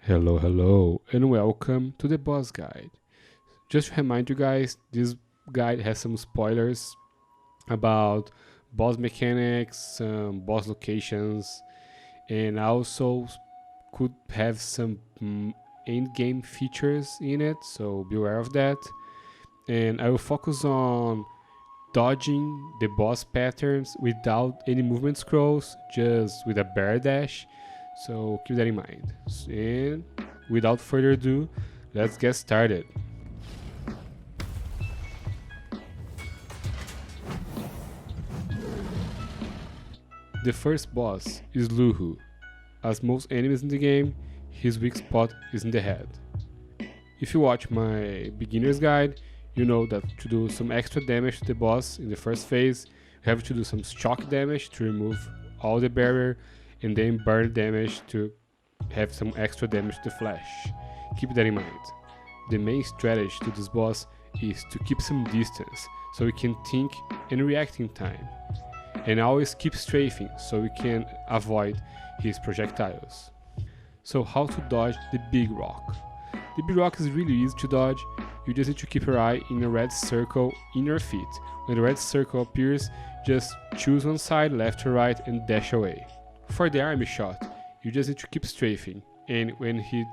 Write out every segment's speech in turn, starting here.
Hello, and welcome to the boss guide. Just to remind you guys, this guide has some spoilers about boss mechanics, some boss locations, and also could have some end game features in it, so be aware of that. And I will focus on dodging the boss patterns without any movement scrolls, just with a bear dash. So keep that in mind. And without further ado, let's get started. The first boss is Luhu. As most enemies in the game, his weak spot is in the head. If you watch my beginner's guide, you know that to do some extra damage to the boss in the first phase, you have to do some shock damage to remove all the barrier, and then burn damage to have some extra damage to the flesh. Keep that in mind. The main strategy to this boss is to keep some distance so we can think and react in time. And always keep strafing so we can avoid his projectiles. So how to dodge the big rock? The big rock is really easy to dodge. You just need to keep your eye in a red circle in your feet. When the red circle appears, just choose one side, left or right, and dash away. For the army shot, you just need to keep strafing, and when he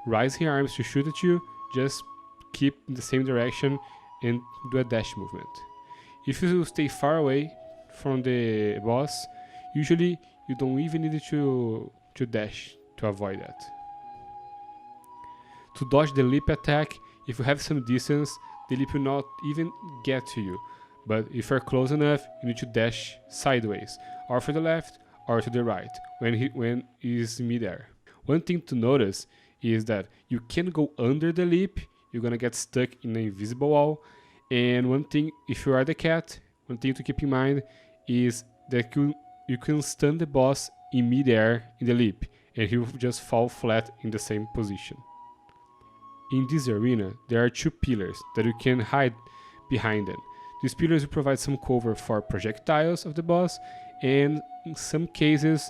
raises his arms to shoot at you, just keep in the same direction and do a dash movement. If you stay far away from the boss, usually you don't even need to dash to avoid that. To dodge the leap attack, if you have some distance, the leap will not even get to you, but if you're close enough, you need to dash sideways, or for the left, or to the right when he's midair. One thing to notice is that you can't go under the leap, you're gonna get stuck in an invisible wall. And one thing, if you are the cat, one thing to keep in mind is that you can stun the boss in midair in the leap, and he will just fall flat in the same position. In this arena, there are two pillars that you can hide behind them. These pillars will provide some cover for projectiles of the boss, and in some cases,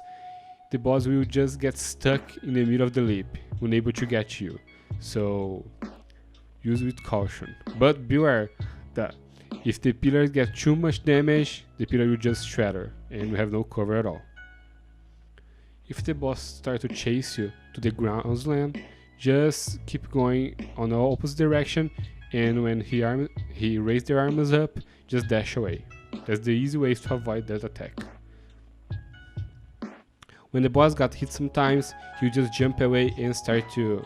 the boss will just get stuck in the middle of the leap, unable to get you. So use with caution. But beware that if the pillars get too much damage, the pillar will just shatter and you have no cover at all. If the boss starts to chase you to the ground's land, just keep going on the opposite direction, and when he raises their arms up, just dash away. That's the easy way to avoid that attack. When the boss got hit sometimes, he'll just jump away and start to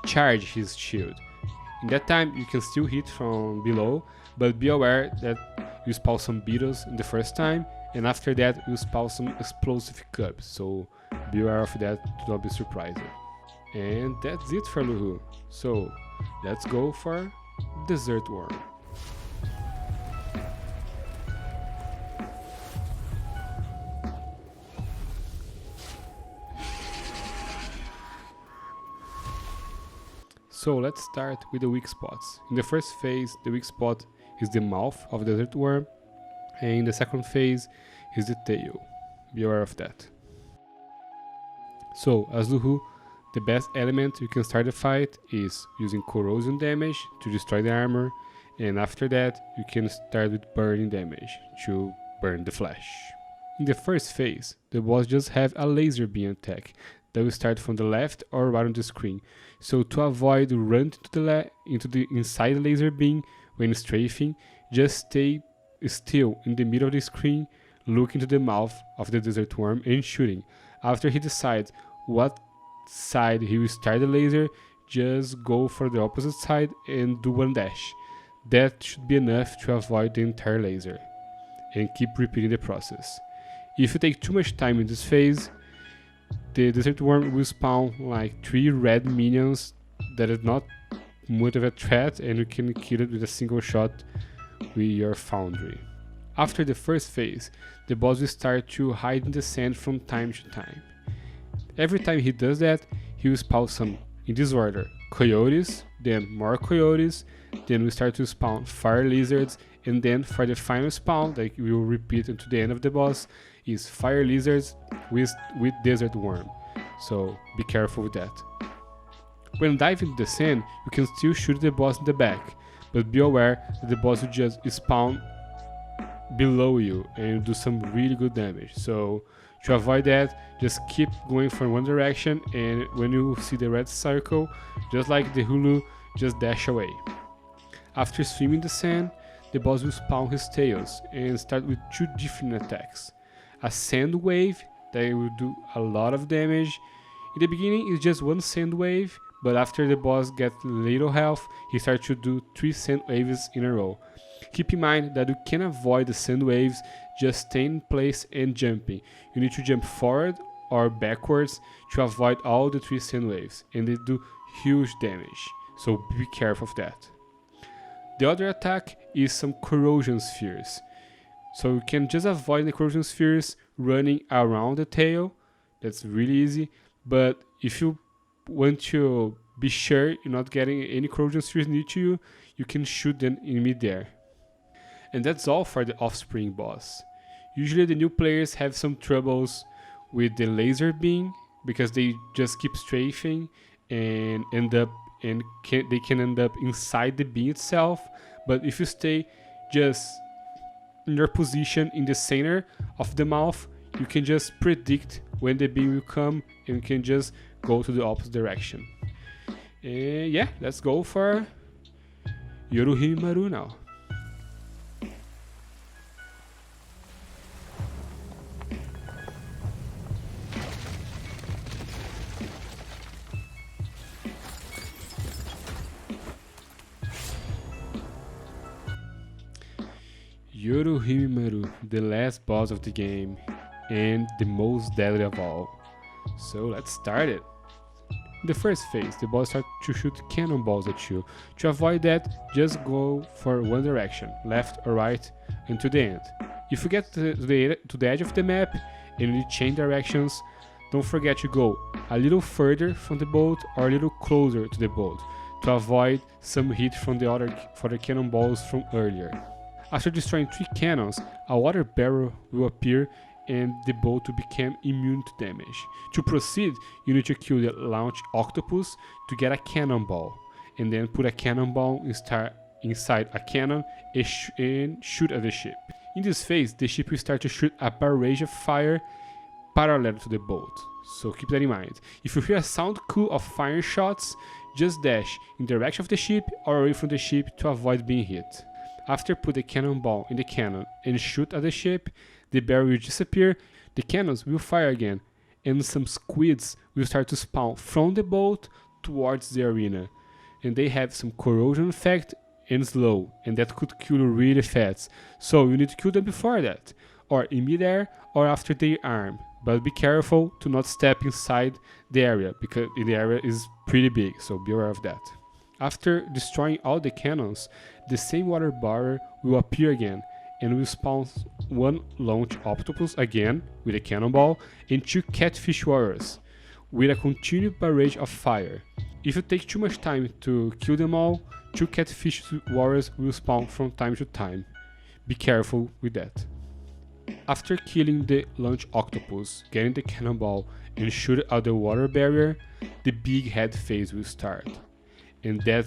charge his shield. In that time, you can still hit from below, but be aware that you spawn some beetles in the first time, and after that you spawn some explosive cubs, so be aware of that to not be surprised. And that's it for Luhu. So let's go for Desert Worm. So let's start with the weak spots. In the first phase, the weak spot is the mouth of the desert worm, and in the second phase is the tail. Be aware of that. So, as Luhu, the best element you can start the fight is using corrosion damage to destroy the armor, and after that you can start with burning damage to burn the flesh. In the first phase, the boss just have a laser beam attack that will start from the left or right on the screen. So to avoid run into the inside the laser beam when strafing, just stay still in the middle of the screen, look into the mouth of the desert worm and shooting. After he decides what side he will start the laser, just go for the opposite side and do one dash. That should be enough to avoid the entire laser, and keep repeating the process. If you take too much time in this phase, the desert worm will spawn like 3 red minions that is not much of a threat, and you can kill it with a single shot with your foundry. After the first phase, the boss will start to hide in the sand from time to time. Every time he does that, he will spawn some, in this order, coyotes, then more coyotes, then we start to spawn fire lizards, and then for the final spawn that we will repeat until the end of the boss is fire lizards with desert worm. so be careful with that. When diving into the sand, you can still shoot the boss in the back, but be aware that the boss will just spawn below you and do some really good damage. So to avoid that, just keep going from one direction, and when you see the red circle, just like the Hulu, just dash away. After swimming the sand, the boss will spawn his tails and start with two different attacks. A sand wave that will do a lot of damage. In the beginning it's just one sand wave, but after the boss gets little health, he starts to do 3 sand waves in a row. Keep in mind that you can avoid the sand waves just staying in place and jumping. You need to jump forward or backwards to avoid all the 3 sand waves, and they do huge damage, so be careful of that. The other attack is some corrosion spheres. So you can just avoid the corrosion spheres running around the tail. That's really easy, but if you want to be sure you're not getting any corrosion spheres near to you, you can shoot them in midair. And that's all for the Offspring boss. Usually the new players have some troubles with the laser beam because they just keep strafing and they can end up inside the beam itself. But if you stay just in your position in the center of the mouth, you can just predict when the beam will come and you can just go to the opposite direction. And yeah, let's go for Yoruhimaru now. Yoruhimaru, the last boss of the game and the most deadly of all. So let's start it. In the first phase, the boss starts to shoot cannonballs at you. To avoid that, just go for one direction, left or right, and to the end. If you get to the edge of the map and you need to change directions, don't forget to go a little further from the boat or a little closer to the boat to avoid some hit from the other cannonballs from earlier. After destroying 3 cannons, a water barrel will appear and the boat will become immune to damage. To proceed, you need to kill the launch octopus to get a cannonball, and then put a cannonball inside a cannon and shoot at the ship. In this phase, the ship will start to shoot a barrage of fire parallel to the boat, so keep that in mind. If you hear a sound clue of fire shots, just dash in the direction of the ship or away from the ship to avoid being hit. After put the cannonball in the cannon and shoot at the ship, the barrel will disappear, the cannons will fire again, and some squids will start to spawn from the boat towards the arena. And they have some corrosion effect and slow, and that could kill you really fast. So you need to kill them before that, or in midair, or after they arm. But be careful to not step inside the area, because the area is pretty big, so be aware of that. After destroying all the cannons, the same water barrier will appear again and will spawn 1 launch octopus again with a cannonball and 2 catfish warriors with a continued barrage of fire. If you take too much time to kill them all, 2 catfish warriors will spawn from time to time. Be careful with that. After killing the launch octopus, getting the cannonball and shoot at the water barrier, the big head phase will start. And that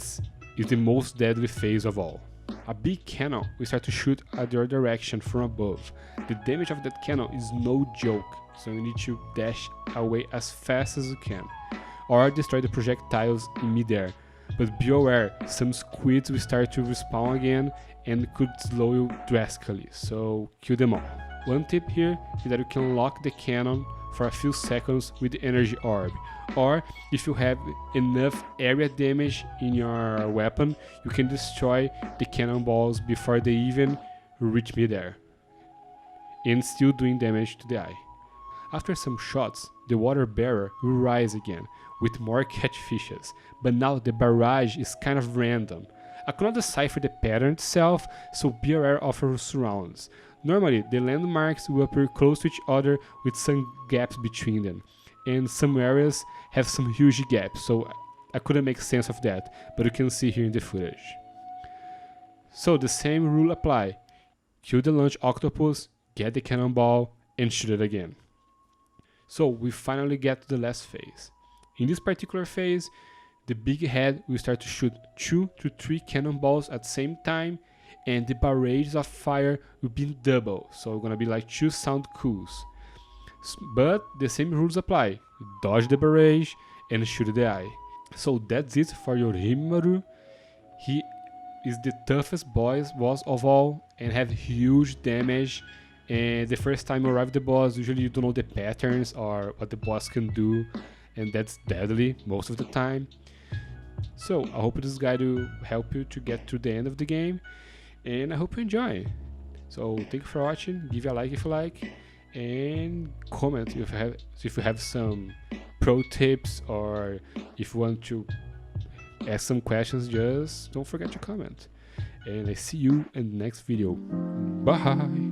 is the most deadly phase of all. A big cannon will start to shoot at your direction from above. The damage of that cannon is no joke, so you need to dash away as fast as you can, or destroy the projectiles in midair. But be aware, some squids will start to respawn again and could slow you drastically, so kill them all. One tip here is that you can lock the cannon for a few seconds with the energy orb, or if you have enough area damage in your weapon, you can destroy the cannonballs before they even reach midair, and still doing damage to the eye. After some shots, the water barrier will rise again with more catfishes, but now the barrage is kind of random. I cannot decipher the pattern itself, so be aware of your surroundings. Normally, the landmarks will appear close to each other with some gaps between them, and some areas have some huge gaps, so I couldn't make sense of that, but you can see here in the footage. So the same rule apply. Kill the launch octopus, get the cannonball, and shoot it again. So we finally get to the last phase. In this particular phase, the big head will start to shoot 2 to 3 cannonballs at the same time, and the barrage of fire will be double, so it's gonna be like 2 sound coups. But the same rules apply: dodge the barrage and shoot the eye. So that's it for Yorimaru. He is the toughest boss of all and have huge damage. And the first time you arrive the boss, usually you don't know the patterns or what the boss can do, and that's deadly most of the time. So I hope this guide will help you to get to the end of the game, and I hope you enjoy. So thank you for watching, give a like if you like, and comment if you have some pro tips, or if you want to ask some questions, just don't forget to comment. And I see you in the next video. Bye!